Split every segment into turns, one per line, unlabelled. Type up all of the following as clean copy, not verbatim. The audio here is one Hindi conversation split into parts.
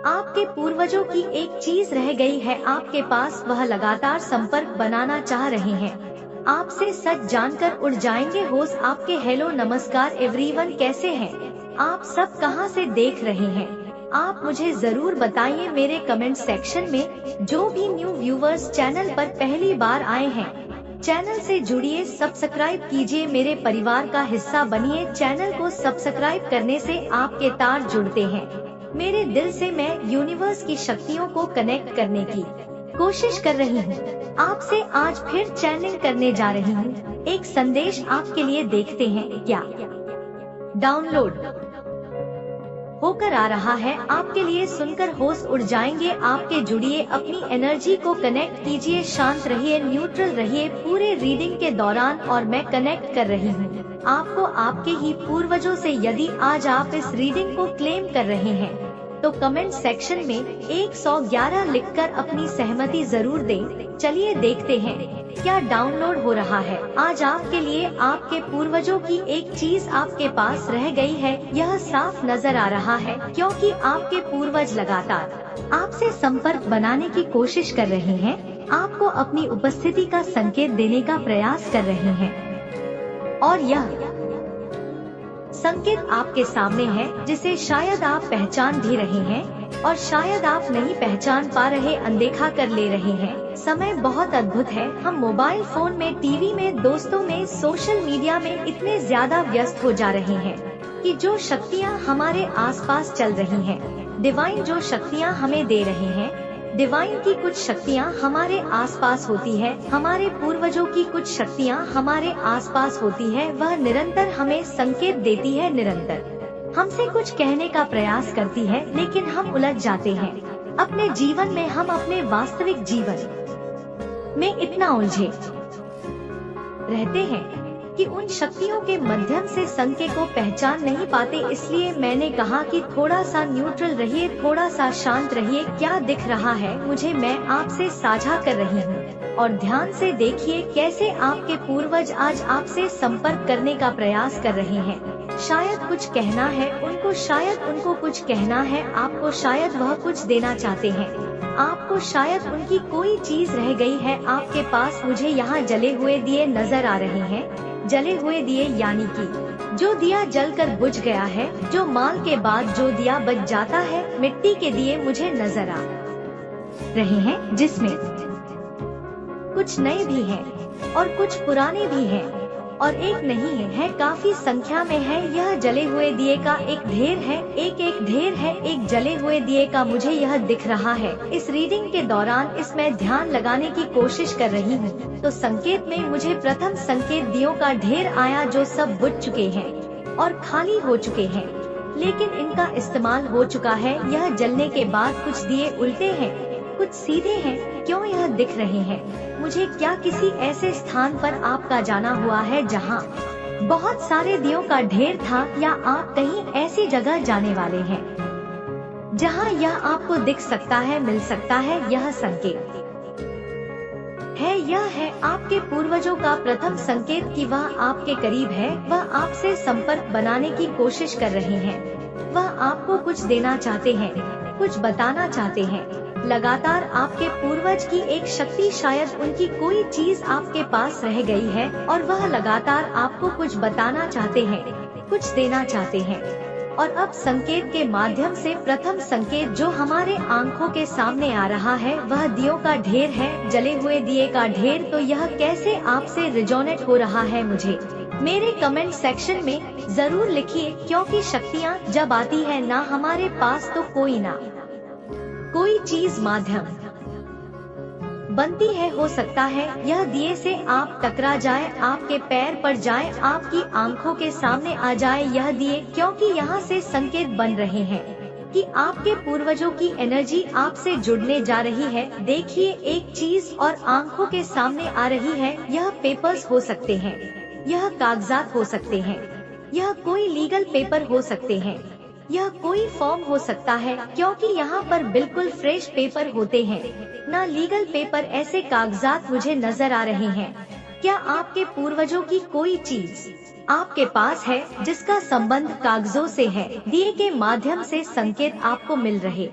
आपके पूर्वजों की एक चीज रह गई है आपके पास, वह लगातार संपर्क बनाना चाह रहे हैं आपसे। सच जानकर उड़ जाएंगे होश आपके। हेलो नमस्कार एवरीवन, कैसे हैं आप सब, कहां से देख रहे हैं आप, मुझे जरूर बताइए मेरे कमेंट सेक्शन में। जो भी न्यू व्यूवर्स चैनल पर पहली बार आए हैं, चैनल से जुड़िए, सब्सक्राइब कीजिए, मेरे परिवार का हिस्सा बनिए। चैनल को सब्सक्राइब करने से आपके तार जुड़ते हैं मेरे दिल से। मैं यूनिवर्स की शक्तियों को कनेक्ट करने की कोशिश कर रही हूँ आपसे। आज फिर चैनल करने जा रही हूँ। एक संदेश आपके लिए, देखते हैं क्या डाउनलोड होकर आ रहा है आपके लिए। सुनकर होश उड़ जाएंगे आपके। जुड़िए, अपनी एनर्जी को कनेक्ट कीजिए, शांत रहिए, न्यूट्रल रहिए पूरे रीडिंग के दौरान। और मैं कनेक्ट कर रही हूँ आपको आपके ही पूर्वजों से। यदि आज आप इस रीडिंग को क्लेम कर रहे हैं तो कमेंट सेक्शन में 111 लिखकर अपनी सहमति जरूर दें। चलिए देखते हैं क्या डाउनलोड हो रहा है आज आपके लिए। आपके पूर्वजों की एक चीज आपके पास रह गई है, यह साफ नजर आ रहा है, क्योंकि आपके पूर्वज लगातार आपसे संपर्क बनाने की कोशिश कर रहे हैं, आपको अपनी उपस्थिति का संकेत देने का प्रयास कर रहे हैं। और यह संकेत आपके सामने है, जिसे शायद आप पहचान भी रहे हैं और शायद आप नहीं पहचान पा रहे, अनदेखा कर ले रहे हैं। समय बहुत अद्भुत है। हम मोबाइल फोन में, टीवी में, दोस्तों में, सोशल मीडिया में इतने ज्यादा व्यस्त हो जा रहे हैं कि जो शक्तियाँ हमारे आसपास चल रही हैं, डिवाइन जो शक्तियाँ हमें दे रहे हैं, डिवाइन की कुछ शक्तियाँ हमारे आसपास होती है, हमारे पूर्वजों की कुछ शक्तियाँ हमारे आसपास होती है। वह निरंतर हमें संकेत देती है, निरंतर हमसे कुछ कहने का प्रयास करती है, लेकिन हम उलझ जाते हैं अपने जीवन में। हम अपने वास्तविक जीवन में इतना उलझे रहते हैं कि उन शक्तियों के माध्यम से संकेत को पहचान नहीं पाते। इसलिए मैंने कहा कि थोड़ा सा न्यूट्रल रहिए, थोड़ा सा शांत रहिए। क्या दिख रहा है मुझे, मैं आपसे साझा कर रही हूँ। और ध्यान से देखिए कैसे आपके पूर्वज आज आपसे संपर्क करने का प्रयास कर रहे हैं। शायद कुछ कहना है उनको, शायद उनको कुछ कहना है आपको, शायद वह कुछ देना चाहते हैं आपको, शायद उनकी कोई चीज रह गई है आपके पास। मुझे यहाँ जले हुए दिए नजर आ रहे हैं। जले हुए दिए यानी कि जो दिया जलकर बुझ गया है, जो माल के बाद जो दिया बच जाता है। मिट्टी के दिए मुझे नजर आ रहे हैं, जिसमें कुछ नए भी हैं और कुछ पुराने भी हैं, और एक नहीं है, काफी संख्या में है। यह जले हुए दिए का एक ढेर है, एक ढेर है, एक जले हुए दिए का मुझे यह दिख रहा है। इस रीडिंग के दौरान इसमें ध्यान लगाने की कोशिश कर रही हूँ तो संकेत में मुझे प्रथम संकेत दियों का ढेर आया, जो सब बुझ चुके हैं और खाली हो चुके हैं, लेकिन इनका इस्तेमाल हो चुका है। यह जलने के बाद कुछ दिए उल्टे हैं, कुछ सीधे हैं। क्यों यह दिख रहे हैं मुझे? क्या किसी ऐसे स्थान पर आपका जाना हुआ है जहां बहुत सारे दियों का ढेर था, या आप कहीं ऐसी जगह जाने वाले हैं जहां यह आपको दिख सकता है, मिल सकता है? यह संकेत है, यह है आपके पूर्वजों का प्रथम संकेत कि वह आपके करीब है, वह आपसे संपर्क बनाने की कोशिश कर रहे हैं, वह आपको कुछ देना चाहते हैं, कुछ बताना चाहते हैं। लगातार आपके पूर्वज की एक शक्ति, शायद उनकी कोई चीज आपके पास रह गई है और वह लगातार आपको कुछ बताना चाहते हैं, कुछ देना चाहते हैं। और अब संकेत के माध्यम से प्रथम संकेत जो हमारे आंखों के सामने आ रहा है, वह दियों का ढेर है, जले हुए दिए का ढेर। तो यह कैसे आपसे रिजोनेट हो रहा है मुझे मेरे कमेंट सेक्शन में जरूर लिखिए, क्योंकि शक्तियाँ जब आती है ना हमारे पास, तो कोई ना कोई चीज माध्यम बनती है। हो सकता है यह दिए से आप टकरा जाए, आपके पैर पड़ जाए, आपकी आंखों के सामने आ जाए यह दिए, क्योंकि यहाँ से संकेत बन रहे हैं कि आपके पूर्वजों की एनर्जी आपसे जुड़ने जा रही है। देखिए एक चीज और आंखों के सामने आ रही है। यह पेपर्स हो सकते हैं, यह कागजात हो सकते हैं, यह कोई लीगल पेपर हो सकते हैं, यह कोई फॉर्म हो सकता है, क्योंकि यहाँ पर बिल्कुल फ्रेश पेपर होते हैं, ना लीगल पेपर। ऐसे कागजात मुझे नजर आ रहे हैं। क्या आपके पूर्वजों की कोई चीज आपके पास है जिसका संबंध कागजों से है? दिए के माध्यम से संकेत आपको मिल रहे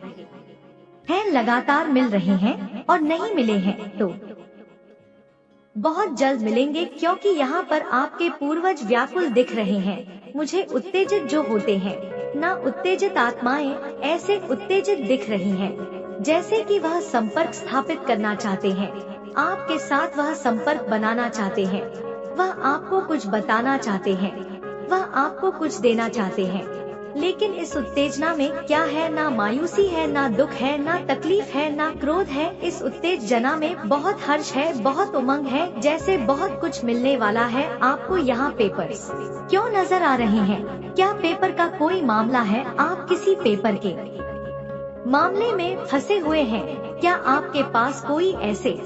हैं लगातार मिल रहे हैं और नहीं मिले हैं तो बहुत जल्द मिलेंगे, क्योंकि यहाँ पर आपके पूर्वज व्याकुल दिख रहे हैं। मुझे उत्तेजित जो होते हैं, ना उत्तेजित आत्माएं ऐसे उत्तेजित दिख रही हैं, जैसे कि वह संपर्क स्थापित करना चाहते हैं, आपके साथ वह संपर्क बनाना चाहते हैं, वह आपको कुछ बताना चाहते हैं, वह आपको कुछ देना चाहते हैं। लेकिन इस उत्तेजना में क्या है? ना मायूसी है, ना दुख है, ना तकलीफ है, ना क्रोध है। इस उत्तेजना में बहुत हर्ष है, बहुत उमंग है, जैसे बहुत कुछ मिलने वाला है। आपको यहाँ पेपर्स क्यों नजर आ रहे हैं? क्या पेपर का कोई मामला है? आप किसी पेपर के मामले में फंसे हुए हैं? क्या आपके पास कोई ऐसे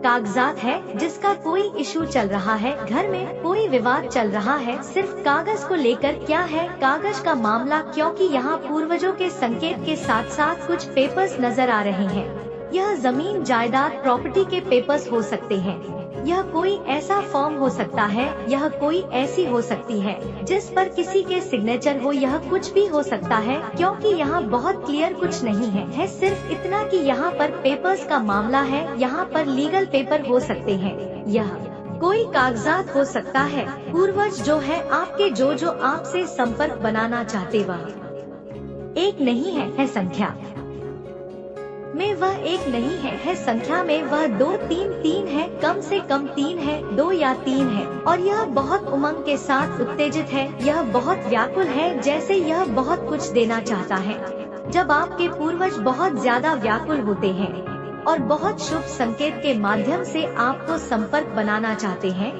कागजात है जिसका कोई इशू चल रहा है? घर में कोई विवाद चल रहा है, सिर्फ कागज को लेकर? क्या है कागज का मामला? क्योंकि यहाँ पूर्वजों के संकेत के साथ साथ कुछ पेपर्स नजर आ रहे हैं। यह जमीन जायदाद प्रॉपर्टी के पेपर्स हो सकते हैं, यह कोई ऐसा फॉर्म हो सकता है, यह कोई ऐसी हो सकती है जिस पर किसी के सिग्नेचर हो, यह कुछ भी हो सकता है, क्योंकि यहाँ बहुत क्लियर कुछ नहीं है सिर्फ इतना कि यहाँ पर पेपर्स का मामला है। यहाँ पर लीगल पेपर हो सकते हैं, यह कोई कागजात हो सकता है। पूर्वज जो है आपके, जो आपसे संपर्क बनाना चाहते, वह एक नहीं है संख्या में वह एक नहीं है संख्या में वह 2 3 है, कम से कम 3 है, 2 या 3 है। और यह बहुत उमंग के साथ उत्तेजित है, यह बहुत व्याकुल है, जैसे यह बहुत कुछ देना चाहता है। जब आपके पूर्वज बहुत ज्यादा व्याकुल होते हैं और बहुत शुभ संकेत के माध्यम से आपको संपर्क बनाना चाहते हैं,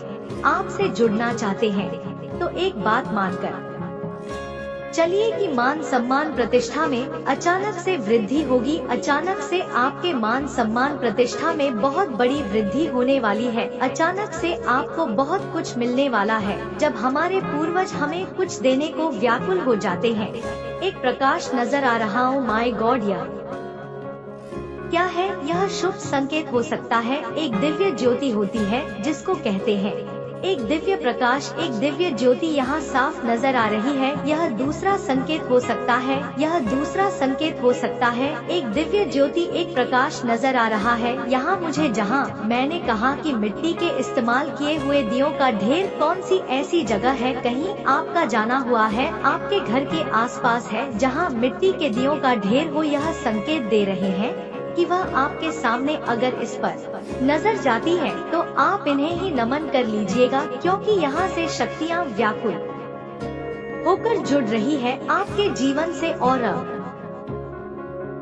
आपसे जुड़ना चाहते हैं, तो एक बात मानकर चलिए कि मान सम्मान प्रतिष्ठा में अचानक से वृद्धि होगी। अचानक से आपके मान सम्मान प्रतिष्ठा में बहुत बड़ी वृद्धि होने वाली है। अचानक से आपको बहुत कुछ मिलने वाला है। जब हमारे पूर्वज हमें कुछ देने को व्याकुल हो जाते हैं, एक प्रकाश नजर आ रहा हो। माय गॉड, यह क्या है? यह शुभ संकेत हो सकता है। एक दिव्य ज्योति होती है जिसको कहते हैं एक दिव्य प्रकाश, एक दिव्य ज्योति यहाँ साफ नजर आ रही है। यह दूसरा संकेत हो सकता है, यह दूसरा संकेत हो सकता है। एक दिव्य ज्योति, एक प्रकाश नजर आ रहा है यहाँ मुझे, जहाँ मैंने कहा कि मिट्टी के इस्तेमाल किए हुए दियों का ढेर कौन सी ऐसी जगह है, कहीं आपका जाना हुआ है, आपके घर के आसपास है, जहाँ मिट्टी के दियों का ढेर हो। यह संकेत दे रहे हैं कि वह आपके सामने अगर इस पर नजर जाती है तो आप इन्हें ही नमन कर लीजिएगा, क्योंकि यहाँ से शक्तियाँ व्याकुल होकर जुड़ रही है आपके जीवन से। और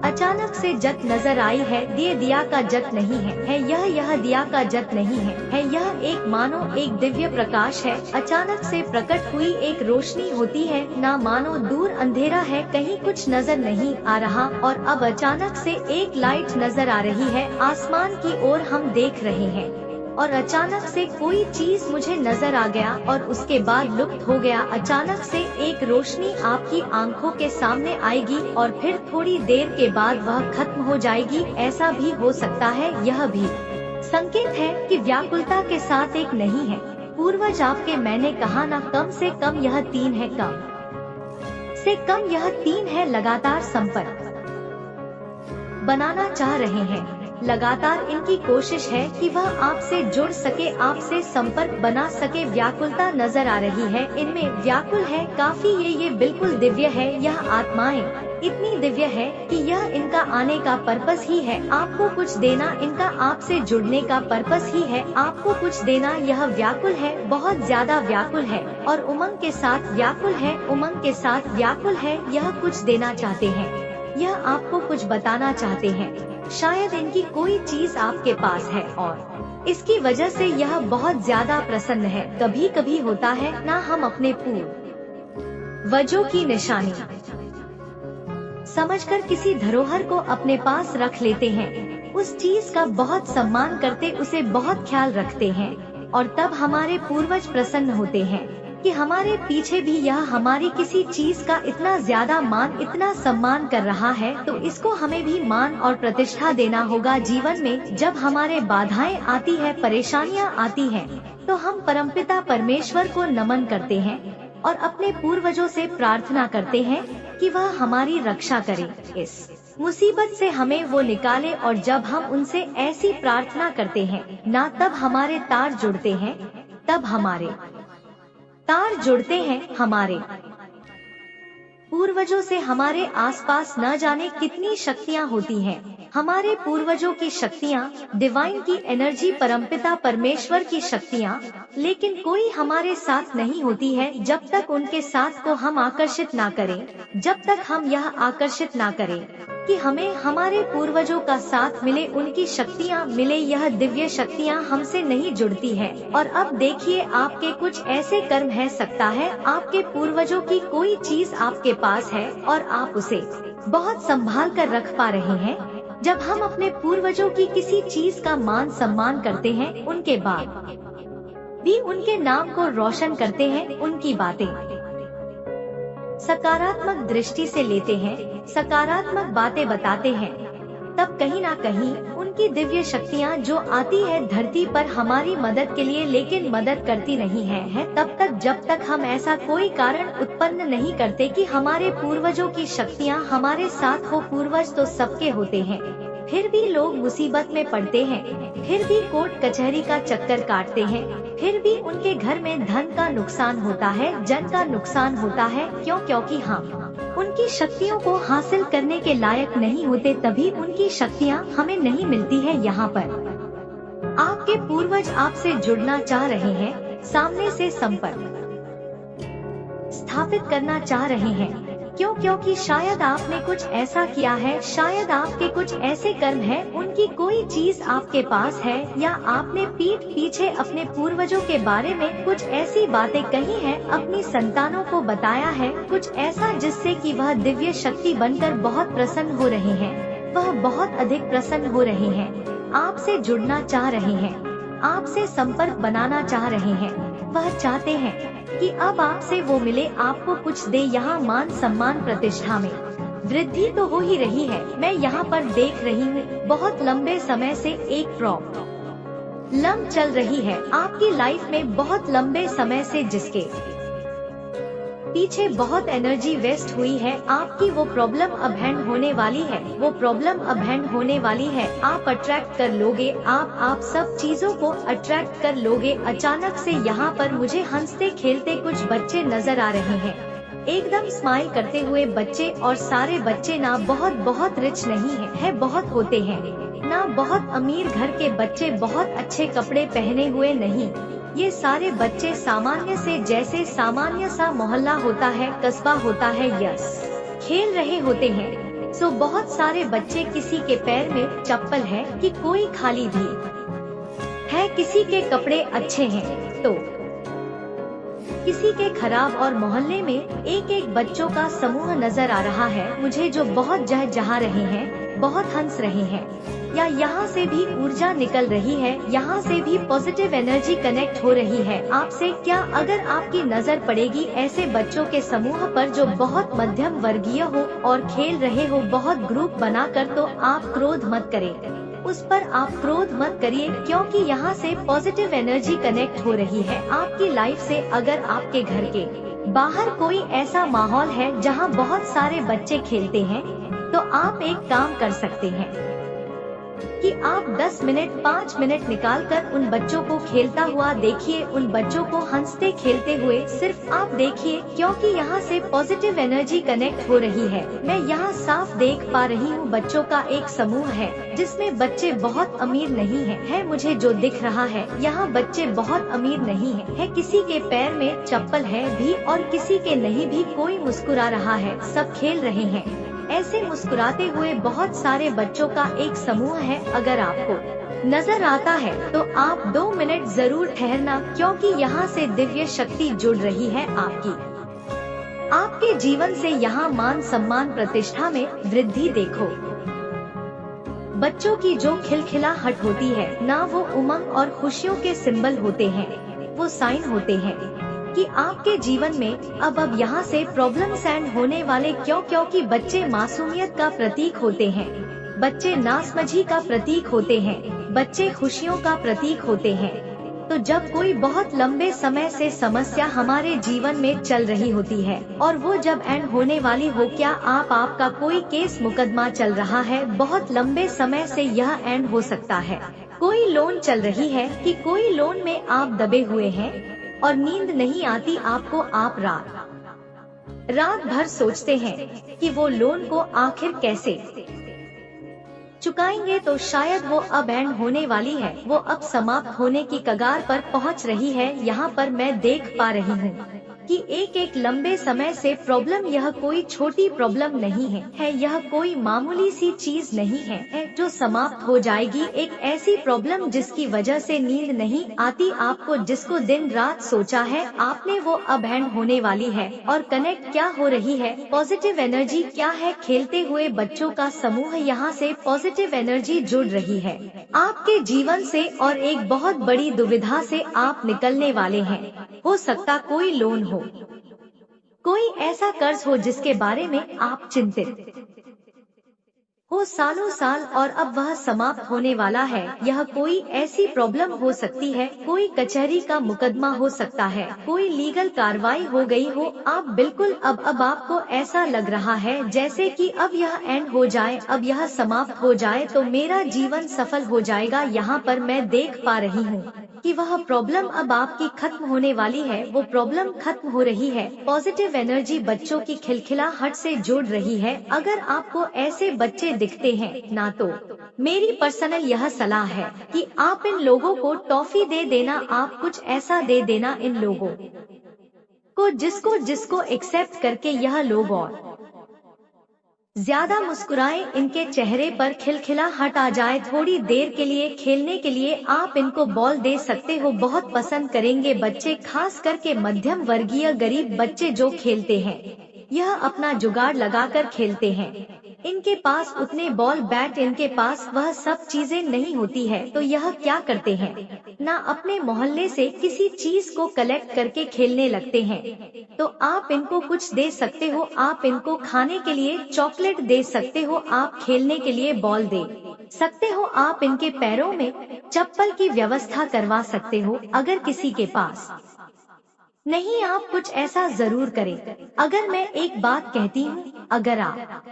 अचानक से जत नजर आई है। दिया का जत नहीं है यह दिया का जत नहीं है यह एक मानो एक दिव्य प्रकाश है। अचानक से प्रकट हुई एक रोशनी होती है, ना मानो दूर अंधेरा है, कहीं कुछ नजर नहीं आ रहा, और अब अचानक से एक लाइट नजर आ रही है। आसमान की ओर हम देख रहे हैं और अचानक से कोई चीज मुझे नजर आ गया और उसके बाद लुप्त हो गया। अचानक से एक रोशनी आपकी आंखों के सामने आएगी और फिर थोड़ी देर के बाद वह खत्म हो जाएगी। ऐसा भी हो सकता है, यह भी संकेत है कि व्याकुलता के साथ एक नहीं है पूर्वज आपके। मैंने कहा ना, कम से कम यह 3 है, कम से कम यह 3 है। लगातार संपर्क बनाना चाह रहे हैं, लगातार इनकी कोशिश है कि वह आपसे जुड़ सके, आपसे संपर्क बना सके। व्याकुलता नजर आ रही है, इनमें व्याकुल है काफी। ये बिल्कुल दिव्य है। यह आत्माएं इतनी दिव्य है कि यह इनका आने का पर्पस ही है आपको कुछ देना, इनका आपसे जुड़ने का पर्पस ही है आपको कुछ देना। यह व्याकुल है, बहुत ज्यादा व्याकुल है और उमंग के साथ व्याकुल है, उमंग के साथ व्याकुल है। यह कुछ देना चाहते हैं, यह आपको कुछ बताना चाहते हैं। शायद इनकी कोई चीज आपके पास है और इसकी वजह से यह बहुत ज्यादा प्रसन्न है। कभी कभी होता है ना, हम अपने पूर्वजों की निशानी समझकर किसी धरोहर को अपने पास रख लेते हैं, उस चीज का बहुत सम्मान करते, उसे बहुत ख्याल रखते हैं, और तब हमारे पूर्वज प्रसन्न होते हैं कि हमारे पीछे भी यह हमारी किसी चीज का इतना ज्यादा मान, इतना सम्मान कर रहा है, तो इसको हमें भी मान और प्रतिष्ठा देना होगा। जीवन में जब हमारे बाधाएं आती है, परेशानियां आती हैं, तो हम परमपिता परमेश्वर को नमन करते हैं और अपने पूर्वजों से प्रार्थना करते हैं कि वह हमारी रक्षा करे, इस मुसीबत से हमें वो निकाले। और जब हम उनसे ऐसी प्रार्थना करते हैं ना, तब हमारे तार जुड़ते हैं, तब हमारे तार जुड़ते हैं हमारे पूर्वजों से। हमारे आसपास न जाने कितनी शक्तियाँ होती हैं। हमारे पूर्वजों की शक्तियाँ, डिवाइन की एनर्जी, परमपिता परमेश्वर की शक्तियाँ, लेकिन कोई हमारे साथ नहीं होती है जब तक उनके साथ को हम आकर्षित ना करें, जब तक हम यह आकर्षित ना करें कि हमें हमारे पूर्वजों का साथ मिले, उनकी शक्तियाँ मिले। यह दिव्य शक्तियाँ हमसे नहीं जुड़ती है। और अब देखिए, आपके कुछ ऐसे कर्म है, सकता है आपके पूर्वजों की कोई चीज आपके पास है और आप उसे बहुत संभाल कर रख पा रहे हैं। जब हम अपने पूर्वजों की किसी चीज का मान सम्मान करते हैं, उनके बाद भी उनके नाम को रोशन करते हैं, उनकी बातें सकारात्मक दृष्टि से लेते हैं, सकारात्मक बातें बताते हैं, तब कहीं ना कहीं उनकी दिव्य शक्तियाँ जो आती है धरती पर हमारी मदद के लिए, लेकिन मदद करती नहीं है तब तक जब तक हम ऐसा कोई कारण उत्पन्न नहीं करते कि हमारे पूर्वजों की शक्तियाँ हमारे साथ हो। पूर्वज तो सबके होते हैं, फिर भी लोग मुसीबत में पड़ते हैं, फिर भी कोर्ट कचहरी का चक्कर काटते हैं, फिर भी उनके घर में धन का नुकसान होता है, जन का नुकसान होता है। क्यों? क्योंकि हम उनकी शक्तियों को हासिल करने के लायक नहीं होते, तभी उनकी शक्तियाँ हमें नहीं मिलती है। यहाँ पर आपके पूर्वज आपसे जुड़ना चाह रहे हैं, सामने से संपर्क स्थापित करना चाह रहे हैं। क्यों? क्योंकि शायद आपने कुछ ऐसा किया है, शायद आपके कुछ ऐसे कर्म हैं, उनकी कोई चीज आपके पास है, या आपने पीठ पीछे अपने पूर्वजों के बारे में कुछ ऐसी बातें कही हैं, अपनी संतानों को बताया है कुछ ऐसा जिससे कि वह दिव्य शक्ति बनकर बहुत प्रसन्न हो रहे हैं, वह बहुत अधिक प्रसन्न हो रहे हैं, आपसे जुड़ना चाह रहे हैं, आपसे संपर्क बनाना चाह रहे हैं। वह चाहते हैं कि अब आपसे वो मिले, आपको कुछ दे। यहाँ मान सम्मान प्रतिष्ठा में वृद्धि तो हो ही रही है। मैं यहाँ पर देख रही हूँ बहुत लंबे समय से एक प्रॉब्लम चल रही है आपकी लाइफ में, बहुत लंबे समय से, जिसके पीछे बहुत एनर्जी वेस्ट हुई है। आपकी वो प्रॉब्लम अब हैंड होने वाली है, वो प्रॉब्लम अब हैंड होने वाली है। आप अट्रैक्ट कर लोगे, आप सब चीजों को अट्रैक्ट कर लोगे। अचानक से यहाँ पर मुझे हंसते खेलते कुछ बच्चे नजर आ रहे हैं, एकदम स्माइल करते हुए बच्चे। और सारे बच्चे ना बहुत रिच नहीं है, बहुत होते हैं ना बहुत अमीर घर के बच्चे, बहुत अच्छे कपड़े पहने हुए नहीं। ये सारे बच्चे सामान्य से, जैसे सामान्य सा मोहल्ला होता है, कस्बा होता है, यस, खेल रहे होते हैं। सो बहुत सारे बच्चे, किसी के पैर में चप्पल है कि कोई खाली भी है, किसी के कपड़े अच्छे हैं तो किसी के खराब। और मोहल्ले में एक बच्चों का समूह नजर आ रहा है मुझे, जो बहुत जहाँ रहे हैं, बहुत हंस रहे हैं, या यहाँ से भी ऊर्जा निकल रही है, यहाँ से भी पॉजिटिव एनर्जी कनेक्ट हो रही है आपसे। क्या अगर आपकी नजर पड़ेगी ऐसे बच्चों के समूह पर जो बहुत मध्यम वर्गीय हो और खेल रहे हो बहुत ग्रुप बनाकर, तो आप क्रोध मत करें, उस पर आप क्रोध मत करिए, क्योंकि यहाँ से पॉजिटिव एनर्जी कनेक्ट हो रही है आपकी लाइफ से। अगर आपके घर के बाहर कोई ऐसा माहौल है जहाँ बहुत सारे बच्चे खेलते हैं, तो आप एक काम कर सकते हैं कि आप 10 मिनट 5 मिनट निकालकर उन बच्चों को खेलता हुआ देखिए, उन बच्चों को हंसते खेलते हुए सिर्फ आप देखिए, क्योंकि यहाँ से पॉजिटिव एनर्जी कनेक्ट हो रही है। मैं यहाँ साफ देख पा रही हूँ बच्चों का एक समूह है जिसमें बच्चे बहुत अमीर नहीं है मुझे जो दिख रहा है, यहाँ बच्चे बहुत अमीर नहीं है, किसी के पैर में चप्पल है भी और किसी के नहीं भी। कोई मुस्कुरा रहा है, सब खेल रहे हैं, ऐसे मुस्कुराते हुए बहुत सारे बच्चों का एक समूह है। अगर आपको नजर आता है तो आप 2 मिनट जरूर ठहरना, क्योंकि यहाँ से दिव्य शक्ति जुड़ रही है आपके जीवन से। यहाँ मान सम्मान प्रतिष्ठा में वृद्धि देखो। बच्चों की जो खिलखिलाहट होती है ना, वो उमंग और खुशियों के सिंबल होते हैं, वो साइन होते हैं कि आपके जीवन में अब यहाँ से प्रॉब्लम्स एंड होने वाले। क्योंकि बच्चे मासूमियत का प्रतीक होते हैं, बच्चे नासमझी का प्रतीक होते हैं, बच्चे खुशियों का प्रतीक होते हैं। तो जब कोई बहुत लंबे समय से समस्या हमारे जीवन में चल रही होती है और वो जब एंड होने वाली हो, क्या आपका कोई केस मुकदमा चल रहा है, बहुत लंबे समय से यह एंड हो सकता है। कोई लोन चल रही है कि कोई लोन में आप दबे हुए हैं और नींद नहीं आती आपको, आप रात भर सोचते हैं कि वो लोन को आखिर कैसे चुकाएंगे, तो शायद वो अब एंड होने वाली है, वो अब समाप्त होने की कगार पर पहुंच रही है। यहाँ पर मैं देख पा रही हूँ कि एक लंबे समय से प्रॉब्लम, यह कोई छोटी प्रॉब्लम नहीं है, यह कोई मामूली सी चीज नहीं है जो समाप्त हो जाएगी। एक ऐसी प्रॉब्लम जिसकी वजह से नींद नहीं आती आपको, जिसको दिन रात सोचा है आपने, वो अब एंड होने वाली है। और कनेक्ट क्या हो रही है, पॉजिटिव एनर्जी क्या है, खेलते हुए बच्चों का समूह, यहाँ से पॉजिटिव एनर्जी जुड़ रही है आपके जीवन से और एक बहुत बड़ी दुविधा से आप निकलने वाले हैं। हो सकता कोई लोन हो, कोई ऐसा कर्ज हो जिसके बारे में आप चिंतित हो सालों साल और अब वह समाप्त होने वाला है। यह कोई ऐसी प्रॉब्लम हो सकती है, कोई कचहरी का मुकदमा हो सकता है, कोई लीगल कार्रवाई हो गई हो, आप बिल्कुल अब आपको ऐसा लग रहा है जैसे कि अब यह एंड हो जाए, अब यह समाप्त हो जाए तो मेरा जीवन सफल हो जाएगा। यहाँ पर मैं देख पा रही हूँ कि वह प्रॉब्लम अब आपकी खत्म होने वाली है, वो प्रॉब्लम खत्म हो रही है। पॉजिटिव एनर्जी बच्चों की खिलखिलाहट से जोड़ रही है। अगर आपको ऐसे बच्चे दिखते हैं ना, तो मेरी पर्सनल यह सलाह है कि आप इन लोगों को टॉफी दे देना, आप कुछ ऐसा दे देना इन लोगों को जिसको एक्सेप्ट करके यह लोग और ज्यादा मुस्कुराए, इनके चेहरे पर खिलखिलाहट आ जाए। थोड़ी देर के लिए खेलने के लिए आप इनको बॉल दे सकते हो, बहुत पसंद करेंगे बच्चे, खास करके मध्यम वर्गीय गरीब बच्चे जो खेलते हैं, यह अपना जुगाड़ लगाकर खेलते हैं। इनके पास उतने बॉल बैट, इनके पास वह सब चीजें नहीं होती है, तो यह क्या करते हैं ना, अपने मोहल्ले से किसी चीज को कलेक्ट करके खेलने लगते हैं। तो आप इनको कुछ दे सकते हो, आप इनको खाने के लिए चॉकलेट दे सकते हो, आप खेलने के लिए बॉल दे सकते हो, आप इनके पैरों में चप्पल की व्यवस्था करवा सकते हो। अगर किसी के पास नहीं, आप कुछ ऐसा जरूर करें। अगर मैं एक बात कहती हूँ, अगर आप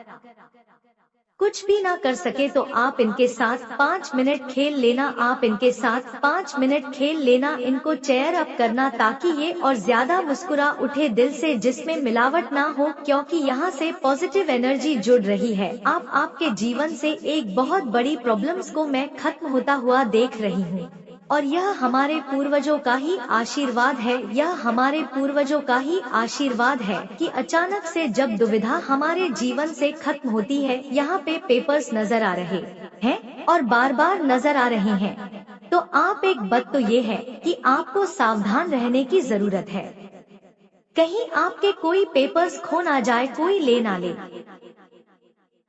कुछ भी ना कर सके तो आप इनके साथ 5 मिनट खेल लेना, आप इनके साथ 5 मिनट खेल लेना, इनको चेयर अप करना ताकि ये और ज्यादा मुस्कुरा उठे दिल से, जिसमें मिलावट ना हो, क्योंकि यहाँ से पॉजिटिव एनर्जी जुड़ रही है। आपके जीवन से एक बहुत बड़ी प्रॉब्लम्स को मैं खत्म होता हुआ देख रही हूँ और यह हमारे पूर्वजों का ही आशीर्वाद है, यह हमारे पूर्वजों का ही आशीर्वाद है कि अचानक से जब दुविधा हमारे जीवन से खत्म होती है, यहाँ पे पेपर्स नजर आ रहे हैं और बार बार नजर आ रहे हैं, तो आप एक बात तो ये है कि आपको सावधान रहने की जरूरत है, कहीं आपके कोई पेपर्स खो ना जाए, कोई ले ना ले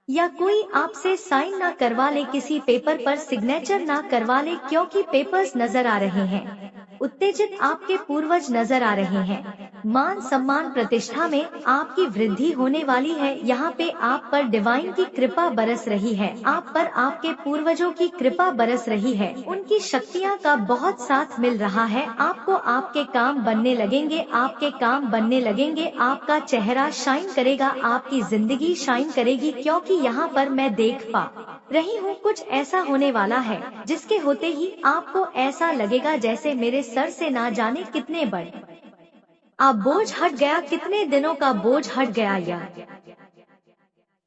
या कोई आपसे साइन ना करवा ले, किसी पेपर पर सिग्नेचर ना करवा ले, क्योंकि पेपर्स नजर आ रहे हैं, उत्तेजित आपके पूर्वज नजर आ रहे हैं। मान सम्मान प्रतिष्ठा में आपकी वृद्धि होने वाली है, यहाँ पे आप पर डिवाइन की कृपा बरस रही है, आप पर आपके पूर्वजों की कृपा बरस रही है, उनकी शक्तियाँ का बहुत साथ मिल रहा है। आपको आपके काम बनने लगेंगे, आपके काम बनने लगेंगे, आपका चेहरा शाइन करेगा, आपकी जिंदगी शाइन करेगी, क्योंकि यहाँ पर मैं देख पा रही हूँ कुछ ऐसा होने वाला है जिसके होते ही आपको ऐसा लगेगा जैसे मेरे सर से ना जाने कितने बड़े आप बोझ हट गया, कितने दिनों का बोझ हट गया। यह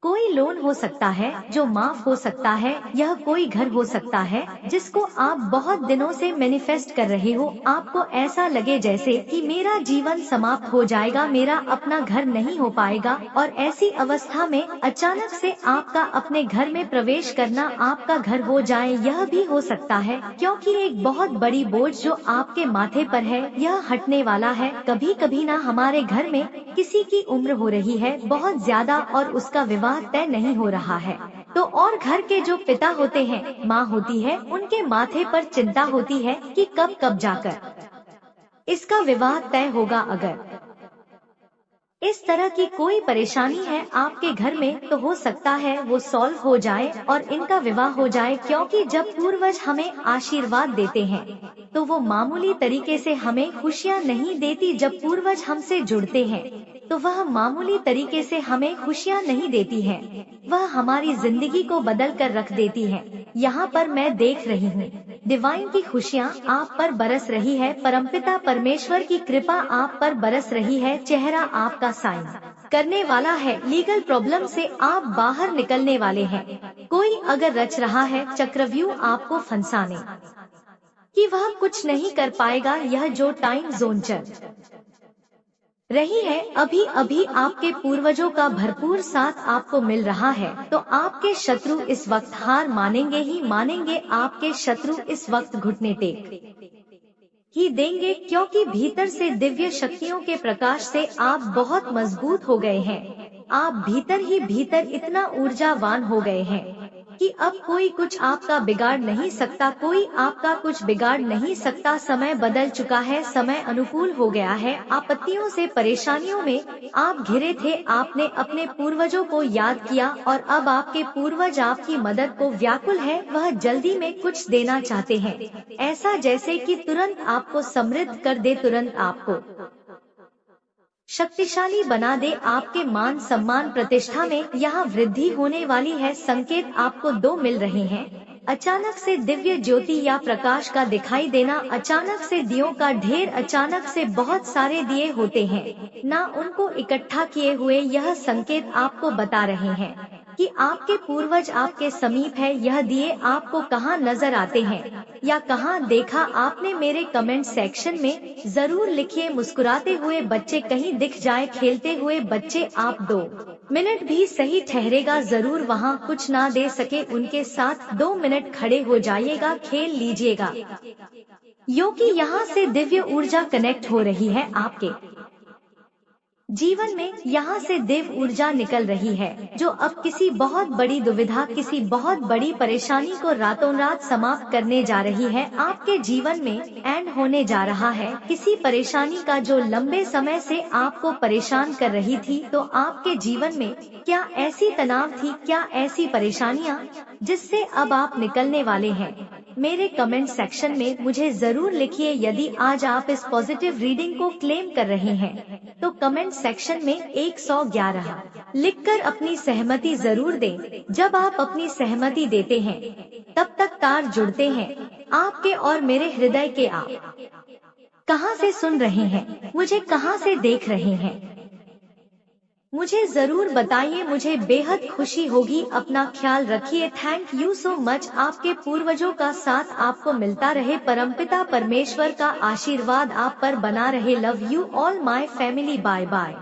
कोई लोन हो सकता है जो माफ हो सकता है, यह कोई घर हो सकता है जिसको आप बहुत दिनों से मैनिफेस्ट कर रहे हो, आपको ऐसा लगे जैसे कि मेरा जीवन समाप्त हो जाएगा, मेरा अपना घर नहीं हो पाएगा, और ऐसी अवस्था में अचानक से आपका अपने घर में प्रवेश करना, आपका घर हो जाए, यह भी हो सकता है, क्योंकि एक बहुत बड़ी बोझ जो आपके माथे पर है यह हटने वाला है। कभी कभी ना हमारे घर में किसी की उम्र हो रही है बहुत ज्यादा और उसका विवाह तय नहीं हो रहा है, तो और घर के जो पिता होते हैं, माँ होती है, उनके माथे पर चिंता होती है कि कब जाकर इसका विवाह तय होगा। अगर इस तरह की कोई परेशानी है आपके घर में तो हो सकता है वो सॉल्व हो जाए और इनका विवाह हो जाए, क्योंकि जब पूर्वज हमें आशीर्वाद देते हैं तो वो मामूली तरीके से हमें खुशियाँ नहीं देती। जब पूर्वज हमसे जुड़ते हैं तो वह मामूली तरीके से हमें खुशियाँ नहीं देती है, वह हमारी जिंदगी को बदल कर रख देती है। यहाँ पर मैं देख रही हूँ डिवाइन की खुशियाँ आप पर बरस रही है, परमपिता परमेश्वर की कृपा आप पर बरस रही है। चेहरा आपका साइन करने वाला है, लीगल प्रॉब्लम से आप बाहर निकलने वाले हैं। कोई अगर रच रहा है चक्रव्यूह आपको फंसाने कि वह कुछ नहीं कर पाएगा, यह जो टाइम जोन चल रही है अभी अभी आपके पूर्वजों का भरपूर साथ आपको मिल रहा है, तो आपके शत्रु इस वक्त हार मानेंगे ही मानेंगे। आपके शत्रु इस वक्त घुटने टेक ही देंगे, क्योंकि भीतर से दिव्य शक्तियों के प्रकाश से आप बहुत मजबूत हो गए हैं। आप भीतर ही भीतर इतना ऊर्जावान हो गए हैं कि अब कोई कुछ आपका बिगाड़ नहीं सकता, कोई आपका कुछ बिगाड़ नहीं सकता। समय बदल चुका है, समय अनुकूल हो गया है। आपत्तियों से परेशानियों में आप घिरे थे, आपने अपने पूर्वजों को याद किया और अब आपके पूर्वज आपकी मदद को व्याकुल है। वह जल्दी में कुछ देना चाहते हैं, ऐसा जैसे कि तुरंत आपको समृद्ध कर दे, तुरंत आपको शक्तिशाली बना दे। आपके मान सम्मान प्रतिष्ठा में यहाँ वृद्धि होने वाली है। संकेत आपको दो मिल रहे हैं, अचानक से दिव्य ज्योति या प्रकाश का दिखाई देना, अचानक से दियों का ढेर, अचानक से बहुत सारे दिए होते हैं ना उनको इकट्ठा किए हुए। यह संकेत आपको बता रहे हैं कि आपके पूर्वज आपके समीप है। यह दिए आपको कहाँ नजर आते हैं या कहाँ देखा आपने, मेरे कमेंट सेक्शन में जरूर लिखिए। मुस्कुराते हुए बच्चे कहीं दिख जाए, खेलते हुए बच्चे, आप 2 मिनट भी सही ठहरेगा जरूर। वहाँ कुछ ना दे सके उनके साथ 2 मिनट खड़े हो जाइएगा, खेल लीजिएगा, क्योंकि यहाँ से दिव्य ऊर्जा कनेक्ट हो रही है आपके जीवन में। यहाँ से देव ऊर्जा निकल रही है जो अब किसी बहुत बड़ी दुविधा, किसी बहुत बड़ी परेशानी को रातों रात समाप्त करने जा रही है। आपके जीवन में एंड होने जा रहा है किसी परेशानी का जो लंबे समय से आपको परेशान कर रही थी। तो आपके जीवन में क्या ऐसी तनाव थी, क्या ऐसी परेशानियाँ जिससे अब आप निकलने वाले हैं, मेरे कमेंट सेक्शन में मुझे जरूर लिखिए। यदि आज आप इस पॉजिटिव रीडिंग को क्लेम कर रहे हैं तो कमेंट सेक्शन में 111 लिखकर अपनी सहमति जरूर दें। जब आप अपनी सहमति देते हैं तब तक तार जुड़ते हैं आपके और मेरे हृदय के। आप कहां से सुन रहे हैं, मुझे कहां से देख रहे हैं, मुझे जरूर बताइए, मुझे बेहद खुशी होगी। अपना ख्याल रखिए। Thank you so much. आपके पूर्वजों का साथ आपको मिलता रहे, परमपिता परमेश्वर का आशीर्वाद आप पर बना रहे। Love you all my family, bye bye.